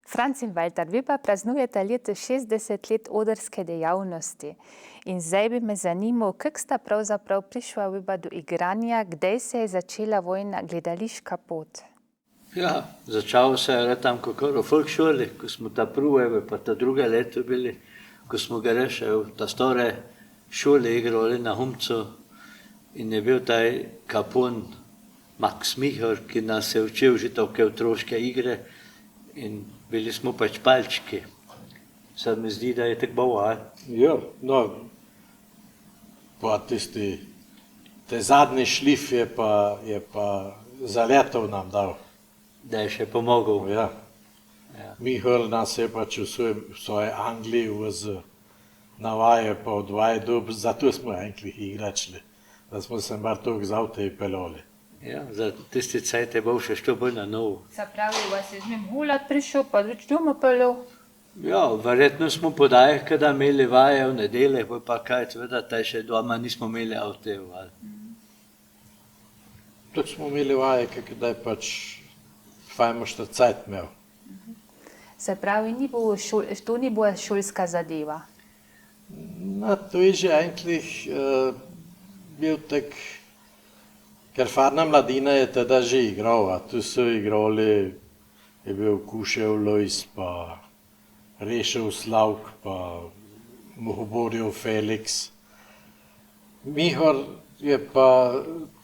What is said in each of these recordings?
Franc in Walter, vi pa praznujete letos 60 let odrske dejavnosti. In zdaj bi me zanimalo, kako sta pravzaprav prišla viba do igranja, kdaj se je začela vojna gledališka pot? Ja, začalo se je tam kakor v folkšoli, ko smo ta prve pa ta druga leto bili, ko smo ga še v ta stare šole igrali na Humcu in je bil taj kapun Max Mihor, ki nas je učil že toke otroške igre in bili smo pač palčki. Sad mi zdi, da je tako bilo, ali? Ja, no, pa te zadnji šlif je pa zaletov nam dal. Da je še pomogel. Ja. Mihor nas je pač v svoje Angliji navaje pa odvaje dob, zato smo eigentlich igračili, da smo se bar toliko z avte pelali. Ja, za tisti cajt je bil še što bolj na novo. Se pravi, vas je z njim hulat prišel, pa več doma pelil? Ja, verjetno smo podajah, kada imeli vaje v nedelje, pa kaj, seveda, taj še doma nismo imeli avte. Tako smo imeli vaje, kada je pač fajmo šta cajt imel. Se pravi, to ni bila šolska zadeva? No, to je že eigentlich bil tak, ker Farna mladina je teda že igral, a tu so igrali, je bil Kušev Lojs, pa Rešev Slavk, pa Muhoborjev Felix. Mihor je pa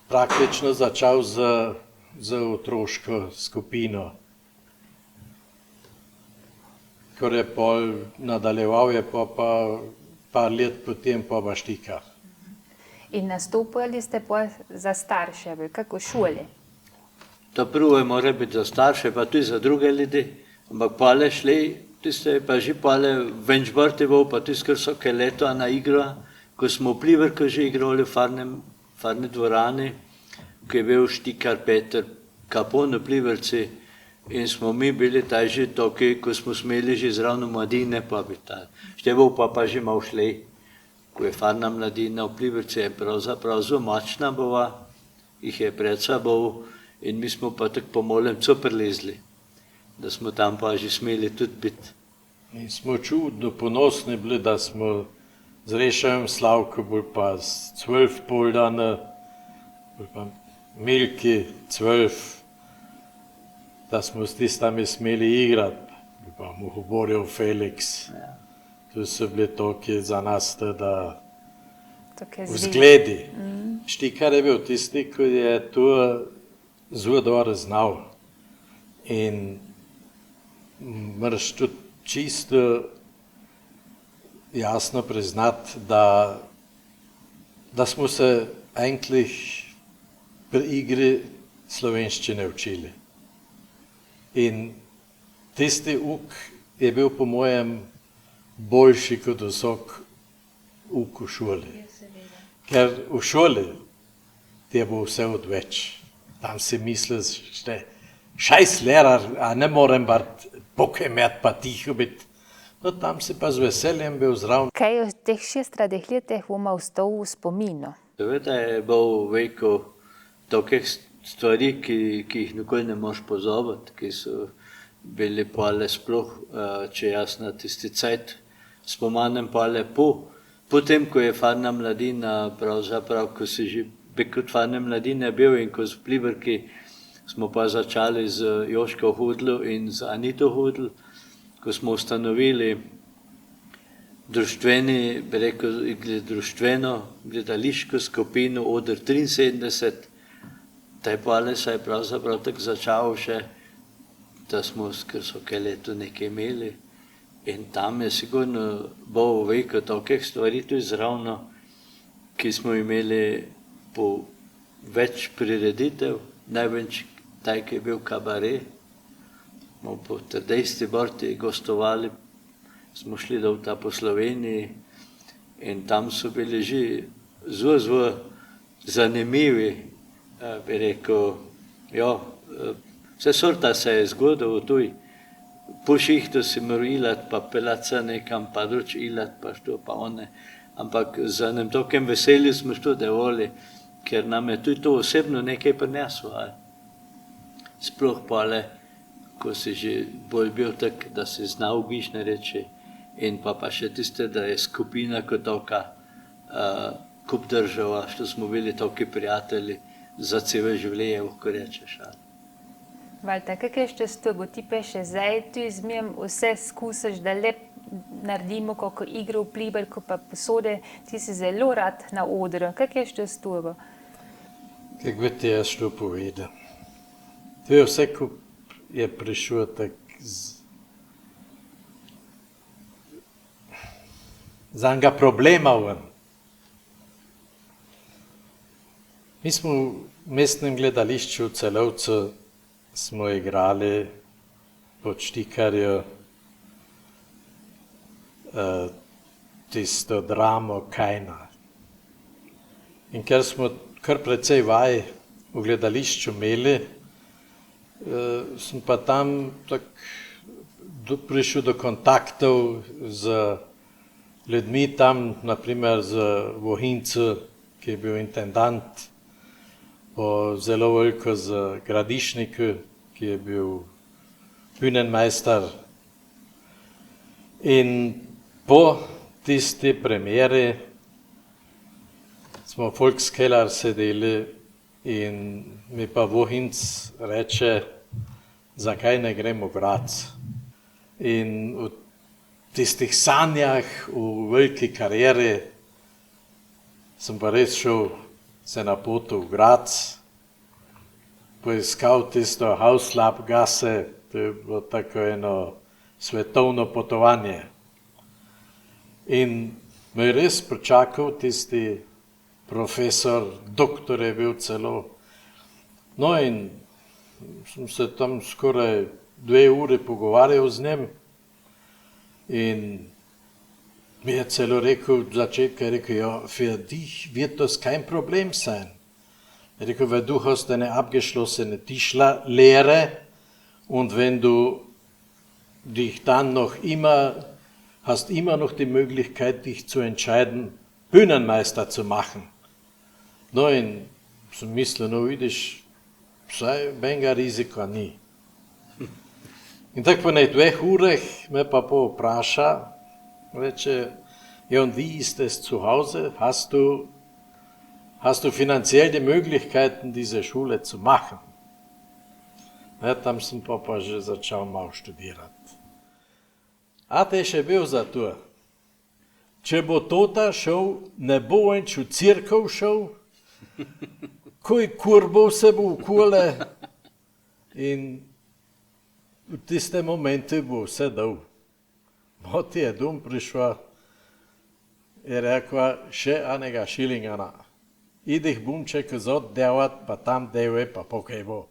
praktično začal z otroško skupino. Kar je pol nadaljeval, je pa par let potem pa Baštika. In nastopali ste pa za starše, kako v šoli? To prvo mora biti za starše, pa tudi za druge ljudi, ampak pale šli, tiste pa že pale venčborti bol, pa tudi skor so kaj leto na igro, ko smo v Plivrku že igrali v farni dvorani, ko je bil štikar Peter Kapon v Plivrci in smo mi bili taj že toki, ko smo smeli že zravno mladine pa bi ta. Števil pa že mal šli. Ko je farna mladina v Plivrci, je pravzaprav zelo močna bova, jih je pred sebou in mi smo pa tako pomolem co prilezli, da smo tam pa že smeli tudi biti. In smo čudno ponosni bili, da smo z Reševem Slavkom, bolj pa s Cvölf Poldane, bolj pa Milki Cvölf, da smo s tistami smeli igrati, bolj pa Muhoborjev Felix. Ja. To so bili toki za nas teda vzgledi. Štikar je bil tisti, ki je to zelo dobro znal. In moraš tudi čisto jasno priznati, da smo se eigentlich pri igri slovenščine učili. In tisti uk je bil po mojem boljši kot vsak uk v šoli. Ker v šoli ti je bo vse odveč. Tam si misliš, šajs lerar, a ne morem bar pokemet pa tiho biti. No, tam si pa z veseljem bil zraven. Kaj je v teh 6 letih vama ostal v spominu? Seveda je bil veliko takih stvari, ki jih nikoli ne moš pozabiti, ki so bili pale sploh, če jaz na tisti cajt spomanem pale potem, ko je farna mladina, pravzaprav, ko si že kot farne mladine bil in ko z Plivrki smo pa začali z Joško Hudlo in z Anito Hudl, ko smo ustanovili društveni, bi rekel, društveno gledališko skupino Oder 73, taj pale se je pravzaprav tako začal še, da smo skor so kaj leto nekaj imeli in tam je sigurno bilo veliko takih stvari tudi zravno, ki smo imeli po več prireditev, največ taj, ki je bil kabaret, smo po Trdejsti Borti gostovali, smo šli dolta po Sloveniji in tam so bili že zelo zanimivi, bi rekel, ja, vse sorta se je zgodilo tuj. Po šihtu si moral ilat, pa pelat se nekam, pa druč ilat, pa što, pa one. Ampak za enem tokem veselju smo što devoli, ker nam je tudi to osebno nekaj prineslo. Sploh pale, ko si že bolj bil tak, da si znal bišne reči, in pa še tiste, da je skupina kot taka kup država, što smo bili toki prijatelji za celo življenje, lahko rečeš. Valjda, kak je še stogo? Ti pa še zdaj tu izmijem vse skusiš, da lep naredimo kako igro v pliberku pa posode, ti si zelo rad na odru. Kak je še stogo? Kako bi ti jaz to povedal? To je vse, ko je prišlo tak z enega problema ven. Mi smo v mestnem gledališču v Celovcu smo igrali pod Štikarjo tisto dramo Kajna. In ker smo kar precej vaj v gledališču imeli, sem pa tam prišel do kontaktov z ljudmi tam, naprimer z Vohincu, ki je bil intendant, pa zelo veliko z Gradišniku, ki je bil Bühnenmeister. In po tisti premieri smo v Volkskeller sedeli in mi pa Vohinc reče, zakaj ne gremo v Graz. In v tistih sanjah, v veliki karieri, sem pa res šel se na potu v Graz, poiskal tisto Hauslabgasse, to je bilo tako eno svetovno potovanje. In me je res pričakal tisti profesor, doktor je bil celo. No in sem se tam skoraj 2 ure pogovarjal z njim in mi je celo rekel, v začetku je rekel, ja, für dich wird das kein Problem sein. Er rekel, weil du hast eine abgeschlossene Tischlerlehre und wenn du dich dann noch hast immer noch die Möglichkeit, dich zu entscheiden, Bühnenmeister zu machen. No in sem mislil, no vidiš, vsaj benga rizika ni. In tako po 2 urah me pa vpraša, reče, ja, und wie ist es zu Hause? Hast du finanziell die Möglichkeiten, diese Schule zu machen? Ja, tam sem pa že začel malo študirati. A te še bil za to? Če bo tota šel, ne bo več v cirkev šel, koj kurbov se bo okole in v tiste momente bo vse dal. Moti je dom prišla in rekla, še enega šilinga. Idih bom če kazot delat, pa tam deluje, pa pokaj bo.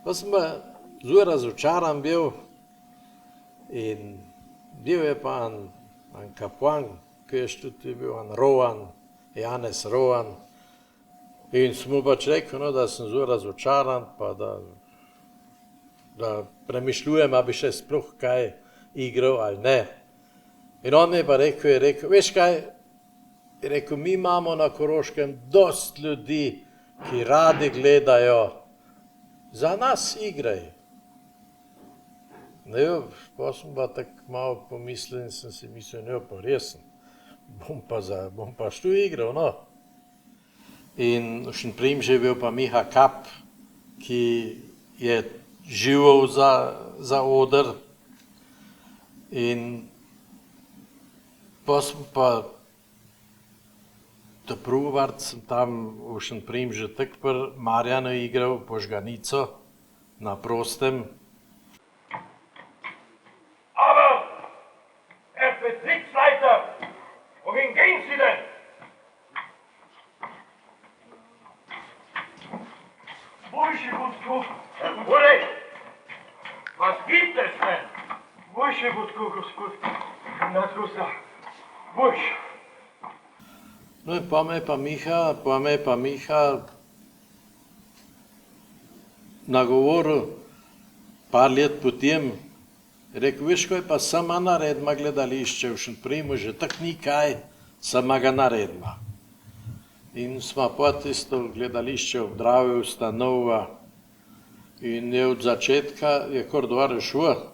Pa sem pa zelo razočaran bil in bil je pa en kaplan, ki je tudi bil en Rowan, Janez Rowan. In sem mu pač rekel, no, da sem zelo razočaran, pa da premišljujem, a bi še sploh kaj igral ali ne. In on mi je pa rekel, veš kaj, je rekel, mi imamo na Koroškem dost ljudi, ki radi gledajo, za nas igraj. No, jo, pa sem pa tako malo pomislil in sem si mislil, ne, pa resen, bom pa štu igral, no. In v Šentprimžu je bil pa Miha Kap, ki je živel za oder. In pa sem pa Dobruvart sem tam v Šentprimžu tak pri Marjanu igral, Požganico, na prostem. Aber, Herr Betriebsleiter, wohin gehen Sie denn? Bursche, Herr Bude, was gibt es denn? Bursche, Gospod, na Trusa, Bursche. No in pa me je pa Miha nagovoril par let potem, rekel, veš, ko je pa sama naredila gledališče v Šentprimžu, tak ni kaj, sama ga naredila. In sva pa tisto gledališče v Dravju ustanovila in je od začetka je kar dobro šlo.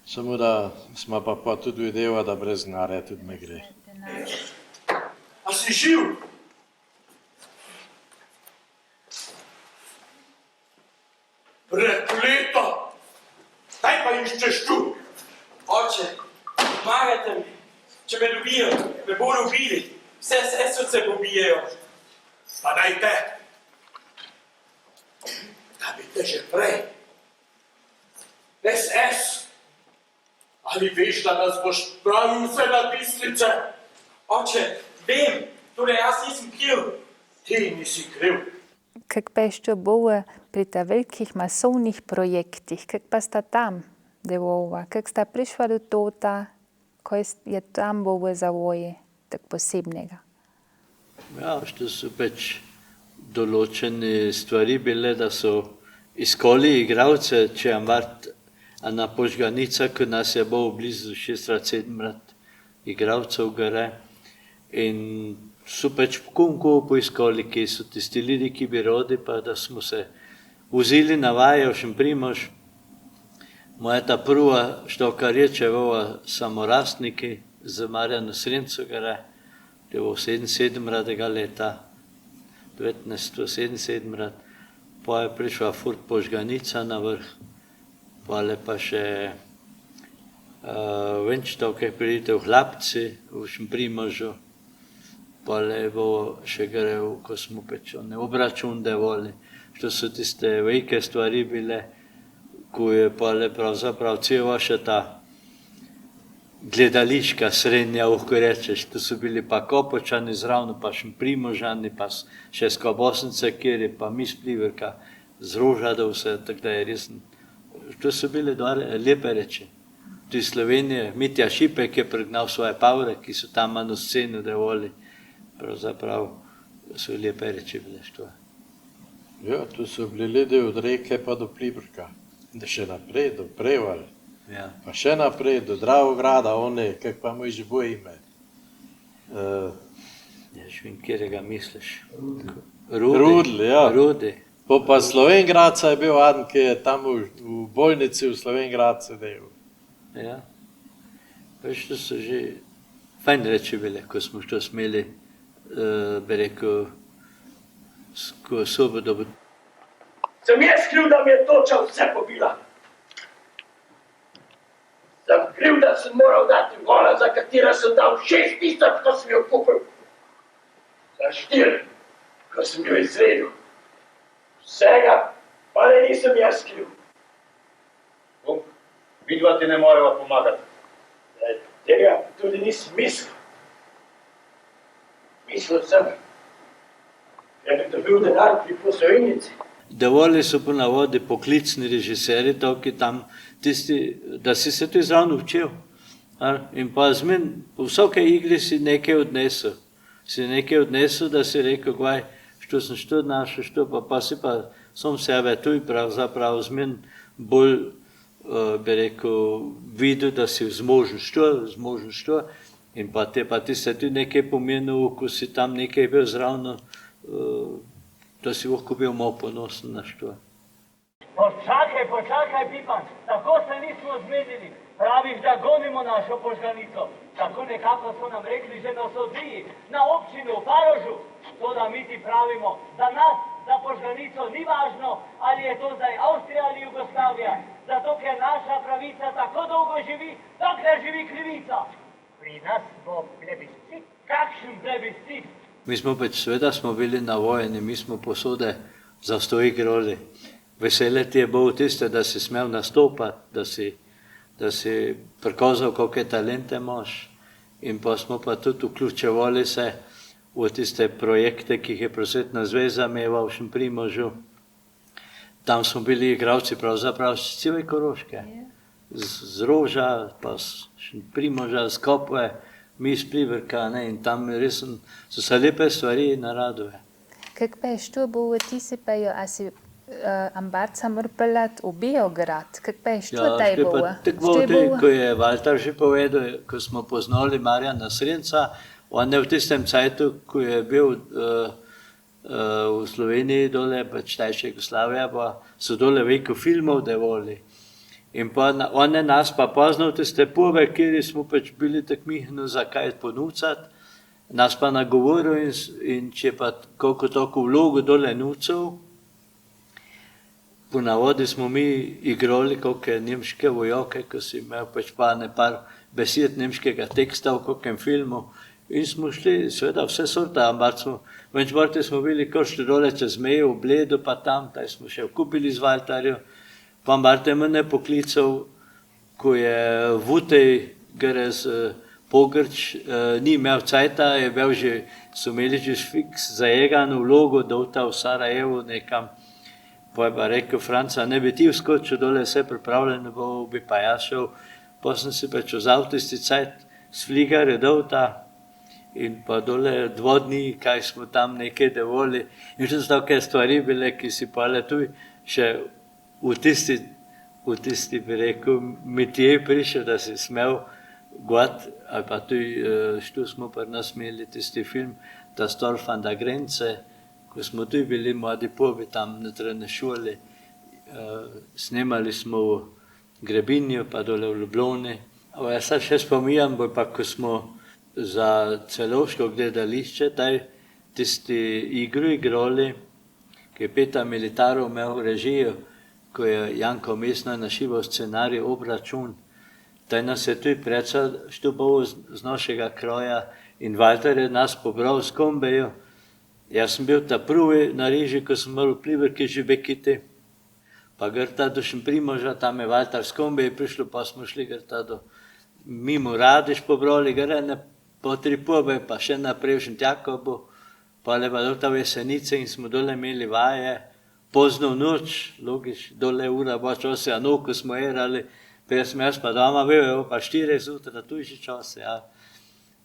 Samo da smo pa tudi videli, da brez denarja tudi ne gre. A si živ? Prekleto! Kaj pa iščeš tu? Oče, pomagajte mi. Če me dobijo, me bodo ubili. Vse sesovce pobijejo. Pa daj te. Da bi te že prej. SS. Ali veš, da nas boš spravil vse na Bistrice? Oče, vem, torej jaz nisem kriv. Ti nisi kriv. Kako pa je što bilo pri ta velikih masovnih projektih? Kako pa sta tam delova? Kako sta prišla do tota? Kaj je tam bilo za voje tak posebnega? Ja, što so pač določene stvari bile, da so iskali igralce, če amvart na Požganica, ko nas je bilo blizu 6-7 igralcev gore. In so pač kunko poiskali, ki so tisti ljudi, ki bi rodi, pa da smo se vzeli na vaje v Šemprimož. Moja ta prva štoka reče, bova samorastniki z Marjano Srenco gore, to je bilo 77 leta, 1977, pa je prišla furt Požganica na vrh, pa še venčtovke pridite v Hlapci, v Šemprimožu, pa je bilo še gre, ko smo pač obračunde voli, što so tiste velike stvari bile, ko je pa le pravzaprav cela še ta gledališka srednja, ko rečeš, to so bili pa Kopočani zravno, pa Šemprimožani, pa še Skobosnice, kjer je pa Mispliverka z Rožadov vse, tako da je resno. To so bile lepe reči. Tudi Slovenije, Mitja Šipek je pregnal svoje pavre, ki so tam na scenu devoli, pravzaprav so lepe reči bile što. Ja, tu so bili ljudje od Reke pa do Pliberka, da še naprej do Prevalj, Ja. pa še naprej do Dravograda, one, kak pa mu že bo ime. Ja, švim, kjerega misliš? Rudl, ja. Rudi. Pa Slovengradca je bil Aden, ki je tam v bolnici v Slovengradcu delal. Ja. Veš, to so že fajn reči bile, ko smo što smeli, bi rekel, svobodo. Sem jaz kriv, da mi je toča vse pobila. Sem kriv, da sem moral dati vola, za katera sem dal 6000, ko sem jo kupil. Za 4, ko sem jo izredil. Vsega pa ne nisem jaz kriv. Vidva ti ne moreva pomagati. Tega tudi nisem mislil. Mislil sem, da bi dobil denar pri posojilnici. Dovolj so ponavadi poklicni režiserji, ki tam tisti, da si se tu zravno učil. In pa zmen, po vsake igri si nekaj odnesel. Si nekaj odnesel, da si rekel, gvaj, što sem što našel, što pa si pa sam sebe tu pravzaprav zmen bolj, bi rekel, videl, da si zmožen što, in pa ti se tudi nekaj pomenil, ko si tam nekaj bil zravno, da si lahko bil malo ponosen na što. Počakaj, Pipan, tako se nismo zmenili. Praviš, da gonimo našo Požganico. Tako nekako so nam rekli že na Sodriji, na občini v Parožu. To, da mi ti pravimo, da nas za Požganico ni važno, ali je to zdaj Avstrija ali Jugoslavija, zato ker naša pravica tako dolgo živi, dokler živi krivica. Pri nas bo plebiscit. Kakšen plebiscit? Mi smo pač, seveda smo bili navojeni, mi smo posode za sto igrali. Vesele ti je bilo tiste, da si smel nastopati, da si prikazal, kakšne talente imaš. In pa smo pa tudi vključevali se v tiste projekte, ki jih je Prosvetna zveza imela v Šemprimožu. Tam smo bili igralci pravzaprav z cele Koroške. Z Roža, pa z Šemprimoža, z Kopve, mi iz Pliberka, in tam res so se lepe stvari naradile. Kako pa je što bilo ti si pa jo, a si ambarca mrpelat v Beograd? Kako pa je što taj bilo? Tako ko je Valtar že povedal, ko smo poznali Marjana Srenca, on je v tistem cajtu, ko je bil v Sloveniji dole, pač tajša Jugoslavija, pa so dole veliko filmov devoli. In pa one nas pa pozno v tiste pove, kjer smo pač bili tak mihno za kaj ponucati, nas pa nagovoril in če pa koliko toliko vlogo dole nucov, po navodi smo mi igrali kakšne nemške vojoke, ko si imel pač pa nepar besed nemškega teksta v kakšnem filmu. In smo šli, seveda vse sorta, ampak smo bili košli dole čez mejo, v Bledu pa tam, taj smo še kupili z Valtarjo, pa Marte mene poklical, ko je Vutej Grez Pogrč ni imel cajta, je bil že, so imeli že fiks zajegano vlogo, da v Sarajevu nekam. Pa je pa rekel, Franca, ne bi ti vskočil dole, vse pripravljeno bo, bi pa jaz šel. Pa sem si pač vzal tisti cajt s fligarja dol ta in pa dole 2 dni, kaj smo tam nekaj devoli. In še so take stvari bile, ki si pa le tu še v tisti, bi rekel, mitje prišel, da si smel govat, ali pa tu smo pri nas imeli tisti film, Ta Storf an der Grenze, ko smo tu bili mladi pobi tam na šoli, snemali smo v Grebinju, pa dole v Ljubljani. Jaz se še spominjam, pa ko smo za celovško gledališče tisti igro igrali, ki je Petar Militarov imel režijo, ko je Janko Mesna našival scenarij Obračun. Taj nas je tudi preca štupal z našega kroja in Valter je nas pobral s kombejo. Jaz sem bil ta prvi na reži, ko sem imel plivrke že bekiti. Pa grta do Šemprimoža, tam je Valter s kombejo prišlo, pa smo šli grta do mimo Radiš pobrali, gre ne po 3 pobe, pa še naprej v Šentjakobu, pa le pa do ta Jesenice in smo dole imeli vaje, pozno v noč, logič, dole ura bo čase, a ko smo erali, pa sem jaz pa doma bil, pa 4 zjutraj, tu že čase, ja.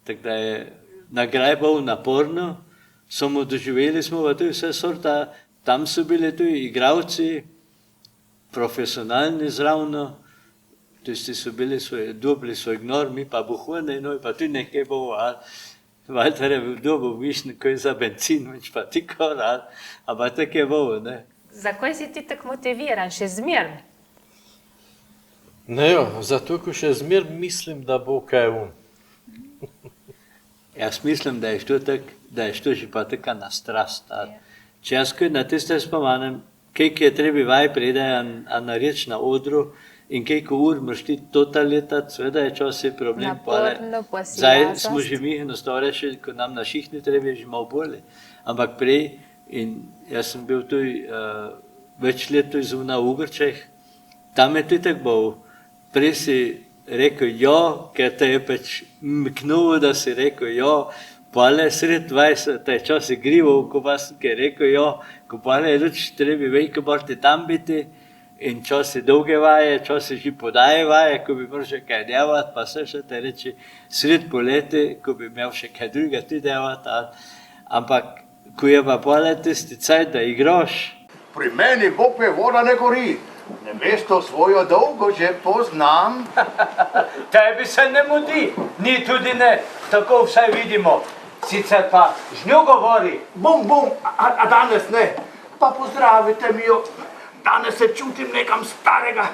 Tako da je nagraj bol naporno, samo doživeli smo pa tudi vse sorta, tam so bili tudi igravci, profesionalni zravno, tisti so bili dobili svoj gnor, mi pa buhone, no pa tudi nekaj bo, Valter je bil dobil višnji, ko je za benzin, več pa ti kor, ampak tako je bo, ne. Zakaj si ti tako motiviran, še zmer? Ne jo, zato ko še zmer mislim, da bo kaj Jaz mislim, da je što že pa taka na strast. Če jaz kaj na tiste spomanem, kaj je treba vaj pride, a nareč na odru, in koliko ur moraš ti to letati, seveda je časi problem. Naporno, zdaj smo že mi starejši, ko nam na šihni treba že malo bolje. Ampak prej, in jaz sem bil tu več let zunaj v Ugrčeh, tam je tudi tako bol. Prej si rekel jo, ker te je pač mknulo, da si rekel jo, pa le sred 20, te je časi grivo, ko pa sem rekel jo, ko pa le je luč treba veliko bolj tam biti, in časi dolge vaje, časi že podaje vaje, ko bi moral še kaj delati, pa se še te reči sred poleti, ko bi imel še kaj druga ti delati. Ampak, ko je pa pole tisti cajt, da igraš. Pri meni Bope voda ne gori, nevesto svojo dolgo že poznam. Tebi se ne mudi, ni tudi ne, tako vsaj vidimo. Sicer pa z njo govori. Bum, a danes ne, pa pozdravite mi jo. Danes se čutim nekam starega.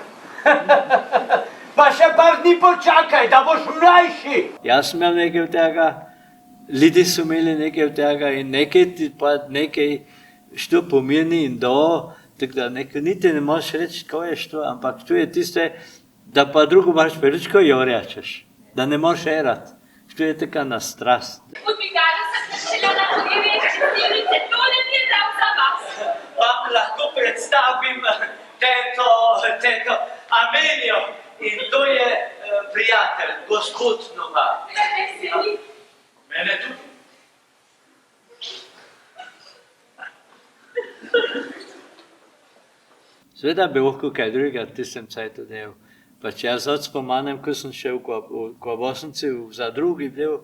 Pa še par dni počakaj, da boš mlajši. Jaz sem imel nekaj od tega, ljudi so imeli nekaj od tega in nekaj što pomeni in do, tako da niti ne možeš reči, ko je što, ampak tu je tiste, da pa drugo moraš reči, ko jo rečeš, da ne možeš erati. To je taka na strast. Odvigala sem se šele na dneve, štirice, to ne je prav za vas. Vam lahko predstavim teto Amelijo in to je prijatelj, gospod Novak. Veseli. Mene tudi. Seveda bi lahko kaj drugega v tistem cajtu delal. Pa če jaz od spomanem, ko sem šel v Kvabosenci za drugi del,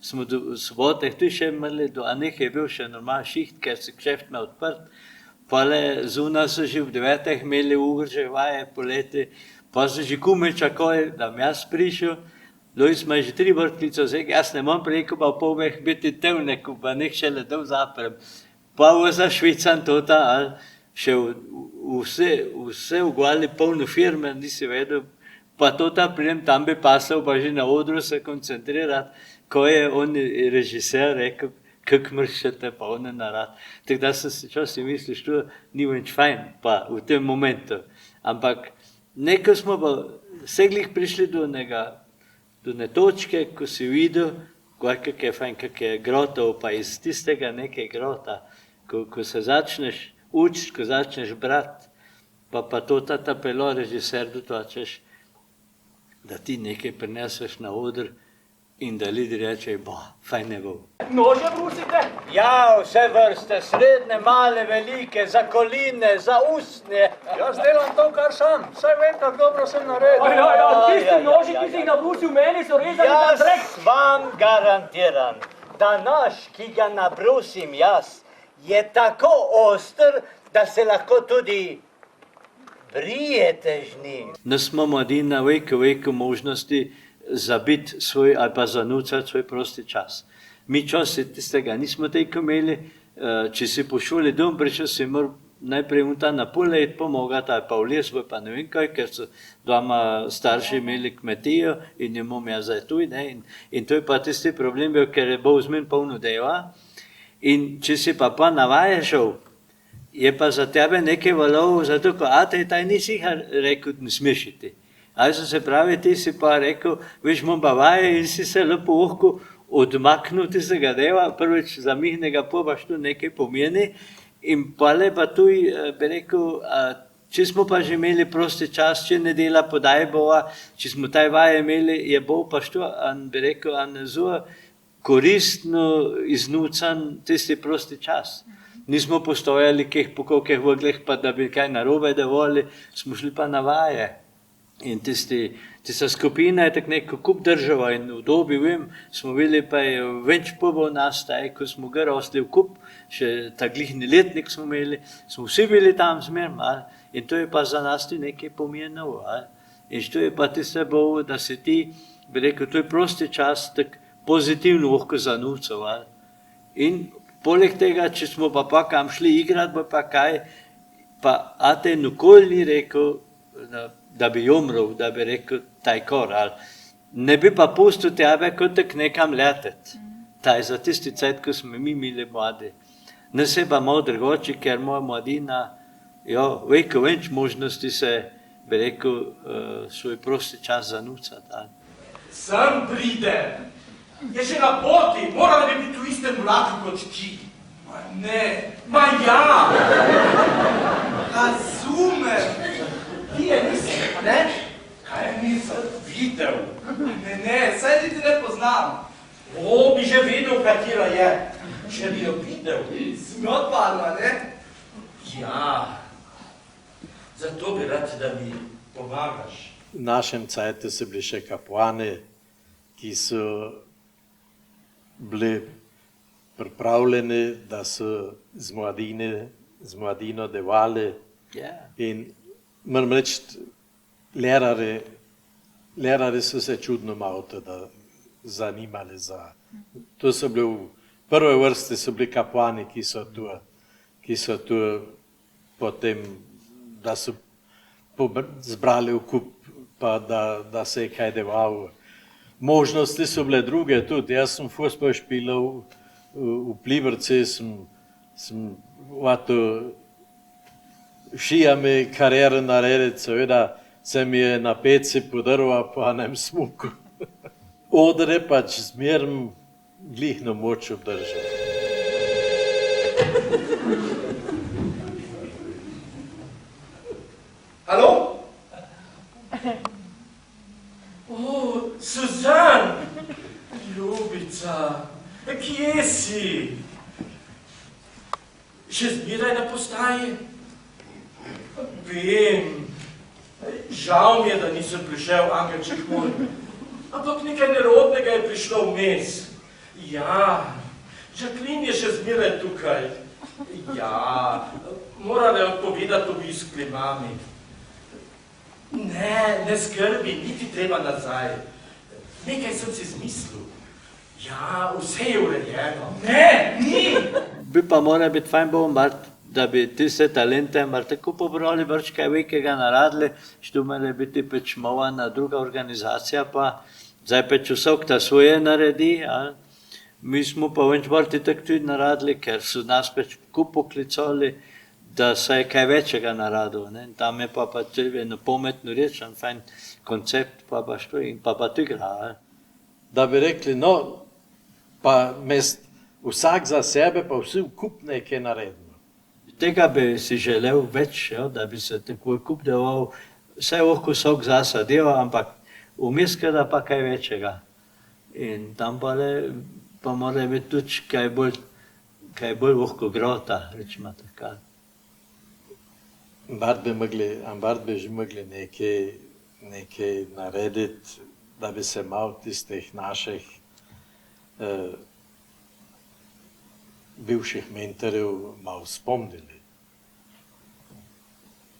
smo v sobotah tu še imeli, a nekaj je bil še normal šiht, ker se kšeft me odprt, pa le zunaj so že v 9 imeli Ugrče vaje poleti, pa so že kume čakali, da mi jaz prišel, Lojs me že 3 klical, jaz ne mam preko pa v poveh biti tevneku, pa nek šele dol zaprem. pa za Švican tota, ali še vse ugvali polno firme, nisi vedel, pa tota pridem tam bi pasal, pa že na odru se koncentrirati, ko je on režiser rekel, kak mršete, pa on je narad. Tako da sem se časi misliš, to ni več fajn, pa v tem momentu. Ampak nekaj smo pa vseglih prišli do ne točke, ko si videl, kak je fajn, kak je grotov, pa iz tistega nekaj grota, ko se začneš učiti, ko začneš brati, pa to ta tapelo režiser dotočeš, da ti nekaj prineseš na odr in da ljudi reče, fajn je bo. Nože brusite? Ja, vse vrste, srednje, male, velike, za koline, za usnje. Jaz delam to, kar sam, saj vem, kako dobro sem naredil. Ja, tisti noži, ki si jih nabrusil meni, so rezali na drek. Jaz vam garantiram, da nož, ki ga nabrusim jaz, je tako oster, da se lahko tudi brijete z njim. Nas imamo edina veliko možnosti zabiti svoj ali pa zanucati svoj prosti čas. Mi časi tistega nismo teko imeli, če si po šoli dom prišel, si moral najprej na pol let pomagati ali pa v les, pa ne vem kaj, ker so doma starši imeli kmetijo in jo imam jaz zdaj tuj, in to je pa tisti problem bil, ker je bo vzmen polno deva in če si pa navaješal, je pa za tebe nekaj valov, zato ko taj nisi rekel, ne smeš iti. Ali se pravi, ti si pa rekel, veš, imam pa vaje in si se lepo ohko odmaknil tistega deva, prvič zamihnega pobaš tu nekaj pomeni in pale pa tuj, bi rekel, če smo pa že imeli prosti čas, če ne dela podaj bova, če smo taj vaje imeli, je bo pa što, bi rekel, zelo koristno iznucan tisti prosti čas. Nismo postojali po kolikih vogleh, pa da bi kaj narobe devoli, smo šli pa na vaje. In tista skupina je tako neko kup država in v dobi, vem, smo bili pa je več pobov nas, ko smo ga rosli v kup, še ta glihni letnik smo imeli, smo vsi bili tam zmerno, in to je pa za nas ti nekaj pomenilo. In što je pa tiste bo, da si ti, bi rekel, to je prosti čas, tako pozitivno lahko zanucal. In poleg tega, če smo pa kam šli igrati, pa kaj, pa ate nikoli ni rekel, da bi umrl, da bi rekel taj kor, ne bi pa pustil tebe kot tak nekam leteti. Taj za tisti cajt, ko smo mi imeli mladi. Ne se pa malo drugoče, ker moja mladina, veliko več možnosti se, bi rekel, svoj prosti čas zanucati. Sem pridem, je že na poti, morala bi biti v istem vlaku kot ti. Ma ne, ma ja, razumem. Ti je nisem, ne? Kaj nisem videl? Ne, saj ti ne poznam. Bi že videl, katera je. Če bi jo videl. Si mi odpadla, ne? Ja, zato bi rad, da mi pomagaš. V našem cajtu so bili še kapuani, ki so bili pripravljeni, da so z mladino devali. In moram reči, lärari so se čudno malo teda zanimali za. To so bili v prve vrste so bili kapuani, ki so tu potem, da so zbrali v kup, pa da se je kaj devalo. Možnosti so bile druge tudi. Jaz sem fusbal špilal v Pliberci, sem šijami kariero narediti, seveda se mi je na peci podrva po enem smuku. Odre pač zmerno glihno moč obdržati. Halo? Suzan! Ljubica, kje si? Še zbiraj na postaji? Vem, žal mi je, da nisem prišel, angelček moj, ampak nekaj nerodnega je prišlo vmes. Ja, Jacqueline je še zmeraj tukaj. Ja, morala je odpovedati obisk pri mami. Ne skrbi, niti treba nazaj. Nekaj sem si zmislil. Ja, vse je urejeno. Ne, ni! bi pa mora biti fajn bo, da bi tiste talente tako pobrali, vrč kaj velikega naradili, što mora biti pač movana druga organizacija, pa zdaj pač vsak ta svoje naredi, mi smo pa venč vrti tako tudi naradili, ker so nas pač poklicali, da se je kaj večjega naradil, ne, tam je pa treba eno pametno reč, fajn koncept, pa što in pa to igra. Da bi rekli, no, pa vsak za sebe, pa vsi vkup nekaj naredimo. Tega bi si želel več, da bi se tako kup deloval, vse lahko vsak zase dela, ampak vmes da pa kaj večjega. In tam pa mora biti tudi kaj bolj lahko grota, rečemo tako. Ampak bi že mogli nekaj narediti, da bi se malo tistih naših bivših mentorjev malo spomnili.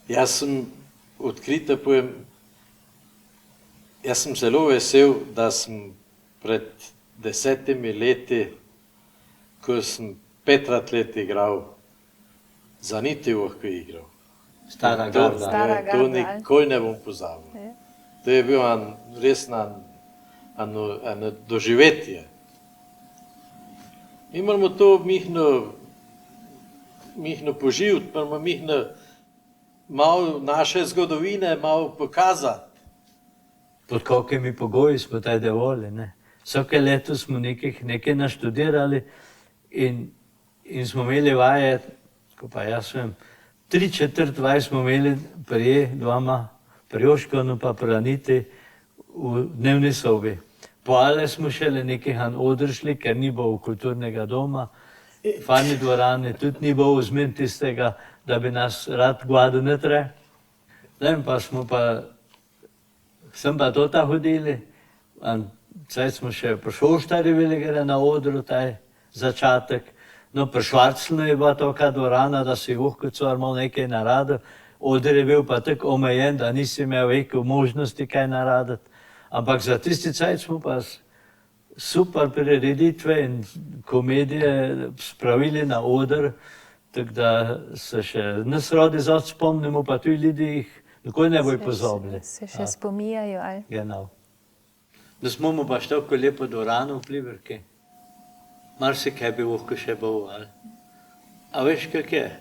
Jaz sem odkrito povem, jaz sem zelo vesel, da sem pred 10 leti, ko sem 5 let igral, za niti lahko igral. Stara garda. To nikoli ne bom pozabil. To je bil res eno doživetje. Mi moramo to mihno poživiti, moramo mihno malo naše zgodovine malo pokazati. Pod kakimi pogoji smo taj devoli, ne. Vsake leto smo nekaj naštudirali in smo imeli vaje, ko pa jaz vem, 3/4 vaj smo imeli prije dvoma, pri Joškonu pa pri Aniti v dnevni sobi. Poale smo šele nekaj odršli, ker ni bilo kulturnega doma, farni dvorane, tudi ni bilo vzmen tistega, da bi nas rad gledal noter. Pa smo sem pa tota hodili, zdaj smo še pri Šoštari bili na odru, taj začetek. No, pri Švarclnu je bila taka dvorana, da si lahko cvar malo nekaj naradil. Oder je bil pa tako omejen, da nisi imel veliko možnosti kaj naraditi. Ampak za tisti cajt smo pa super prireditve in komedije spravili na oder, tako da se še nas radi zad spomnimo, pa tudi ljudi jih nikoli ne bojo pozabili. Se še spominjajo, ali? Genau. Da smo mu pa tako lepo dvorano v Pliberki. Marsikaj bi lahko še bilo, ali? A veš, kak je?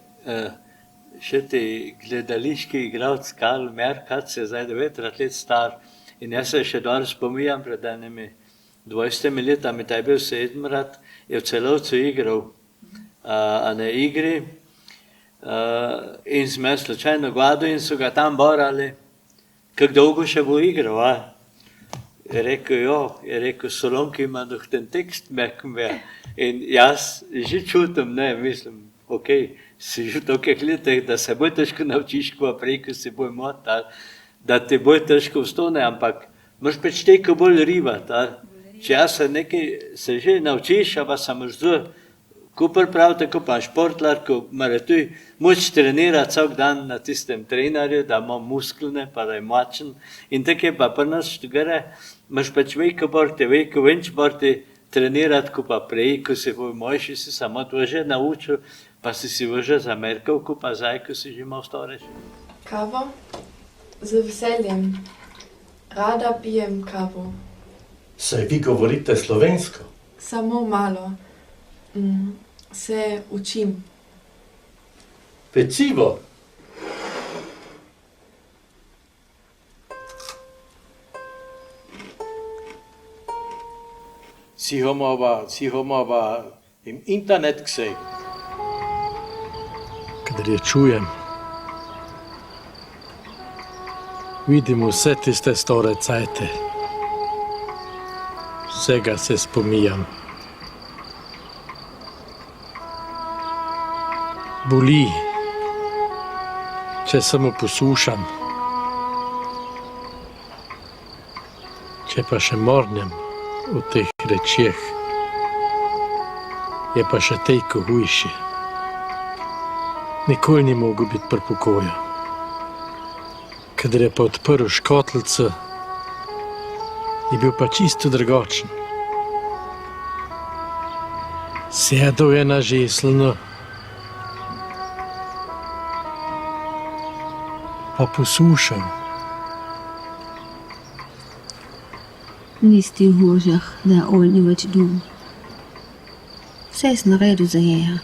Še ti gledališki igralec Karl Merkat se je zdaj 9 let star in jaz se še dobro spominjam pred enimi 20 letami, taj bil 7-krat, je v Celovcu igral na igri in smo slučajno gledali in so ga tam borali, kako dolgo še bo igral, a? Je rekel, Solonki ima doch ten tekst merken wer. In jaz že čutim, ne, mislim, si že v tolikih letih, da se bolj težko naučiš, ko prej, ko si bolj motal, da ti bolj težko vstane, ampak moraš pač teko bolj rivati. Če jaz se že naučiš, pa se moraš ko priprav, tako pa športlar, ko mora tudi moč trenirati vsak dan na tistem trenerju, da ima musklne, pa da je močen. In tako je pa pri nas štugare, moraš pač veliko več borti trenirati, ko pa prej, ko si bolj mojši, si samo to že naučil, pa si že zamerkal, ko pa zdaj, ko si že malo starejši. Kavo? Z veseljem. Rada pijem kavo. Saj vi govorite slovensko? Samo malo. Se učim. Pecivo? Si homova im internet gesehen. Kadar je čujem, vidim vse tiste stare cajte. Vsega se spominjam. Boli, če samo poslušam. Če pa še mornem v teh rečeh, je pa še tejko hujše. Nikoli ni mogel biti pri pokoju. Kadar je pa odprl škotlico, je bil pa čisto drugačen. Sedel je na žeslno, pa posušal. Ni s tem hožah, da olj ni več dum. Vse je naredil za jeja.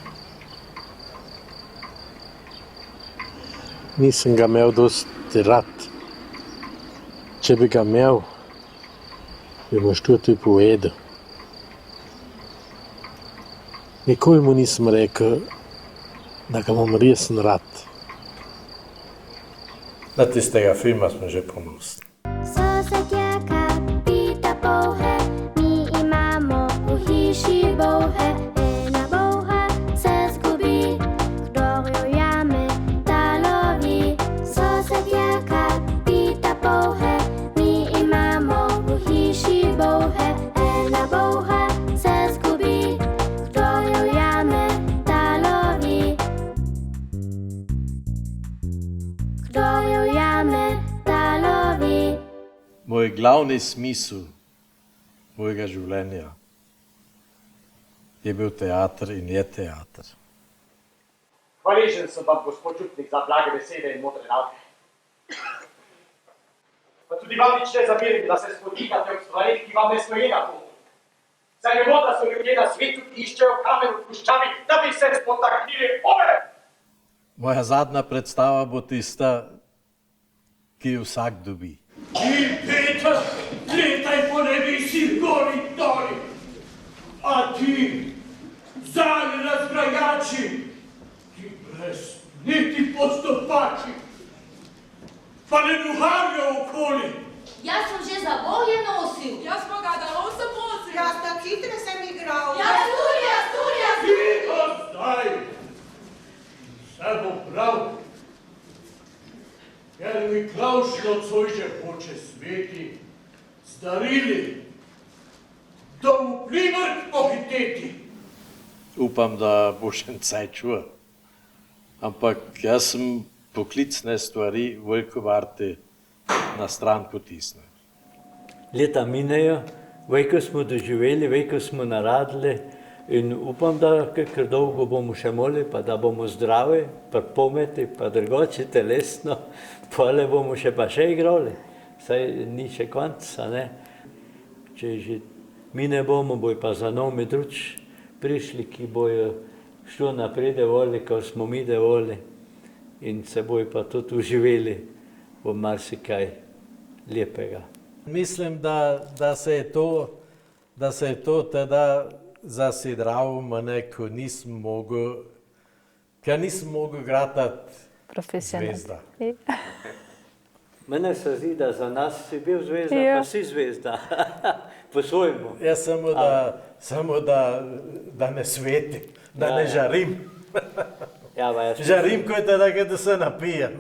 Nisem ga imel dosti rad. Če bi ga imel, bi mu tudi povedal. Nikoli mu nisem rekel, da ga imam resen rad. Na tistega filma smo že ponosni. Sosedjaka pita polhe, mi imamo v hiši bolhe. Ena bolha se zgubi, kdor jo jame, ta lovi. Sosedjaka pita polhe, mi imamo v hiši bolhe. Ena bolha se zgubi, kdor jo jame, ta lovi. Kdor jo jame, ta lovi. Moj glavni smisel mojega življenja je bil teater in je teater. Hvaležen sem vam, gospod župnik, za blage besede in modre nauke. Pa tudi vam nič ne zamerim, da se spotikate ob stvareh, ki vam ne stoje na pomoč. Saj vemo, da so ljudje na svetu, ki iščejo kamen v puščavi, da bi se spotaknili ove. Moja zadnja predstava bo tista, ki jo vsak dobi. In Peter, letaj po nebesih gori doli, a ti, zali razgrajači, ti brez niti postopači, pa ne duharjo okoli. Jaz sem že za boje nosil. Jaz pa ga darom sem nosil. Jaz na kitre sem igral. Jaz tudi. Tiho zdaj, vse bo prav. Ker Miklavž nocoj že hoče sveti z darili, da v Pliberk pohiteti. Upam, da bo še en cajt čuval. Ampak jaz sem poklicne stvari veliko varte na stran potisnil. Leta minejo, veliko smo doživeli, veliko smo naradili in upam, da kar dolgo bomo še molili, pa da bomo zdravi, pa pometi, pa drugače telesno, pole bomo še pa še igrali. Saj ni še konc, a ne. Če že mi ne bomo, bojo pa za nami drugi prišli, ki bojo šlo naprej devoli, kot smo mi devoli in se bojo pa tudi uživeli v marsikaj lepega. Mislim, da se je to teda zasidral mene, ko nisem mogel gratati zvezda. Mene se zdi, da za nas si bil zvezda, pa si zvezda. Po svojemu. Ja, samo da ne sveti, da ne žarim. Žarim, ko je teda, da se napijem.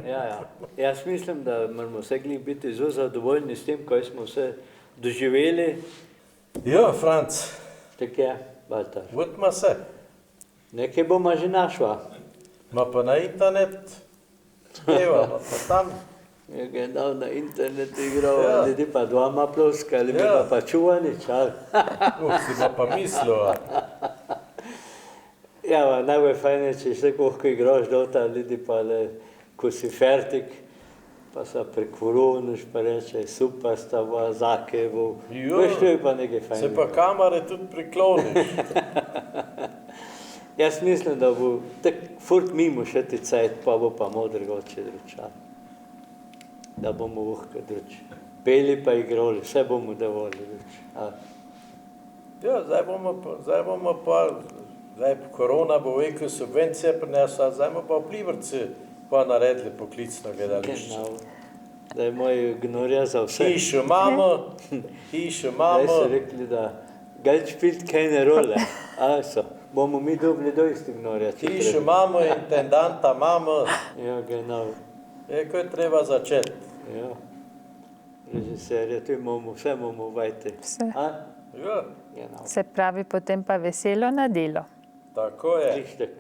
Jaz mislim, da moramo vse biti zelo zadovoljni s tem, kaj smo vse doživeli. Jo, Franc. Tak je, Baltar. Vodma se. Nekaj bomo že našla. Ma pa na internet speva, pa tam. Je ga dal na internet igral, ljudi pa dvama ploskali, mi pa čuvali čar. Si pa mislil. Ja, najbolj fajn je, če še lahko igraš dota, ljudi pa le, ko si fertik, pa se prekvoronuš, pa reče, super sta v Zakevu. Veš, to je pa nekaj fajn. Se pa kamere tudi prikloniš. Jaz mislim, da bo tak furt mimo še ti cajt, pa bo pa malo drugače dručal. Da bomo lahko druči. Peli pa igrali, vse bomo dovolili druči. Ja, zdaj bomo pa, zdaj korona bo veliko subvencije prinesla, zdaj bomo pa v Pliberci pa naredili poklicno gledališče. Da je moj gnorja za vse. Hišo imamo. Zdaj so rekli, da gaj špilt kajne role. Bomo mi dobili dosti gnorja. Hišo imamo, intendanta imamo. Ja, genau. Ko je treba začeti. Ja. Režiserje, vse imamo vajti. Vse. Ja. Se pravi, potem pa veselo na delo. Tako je. Richtig.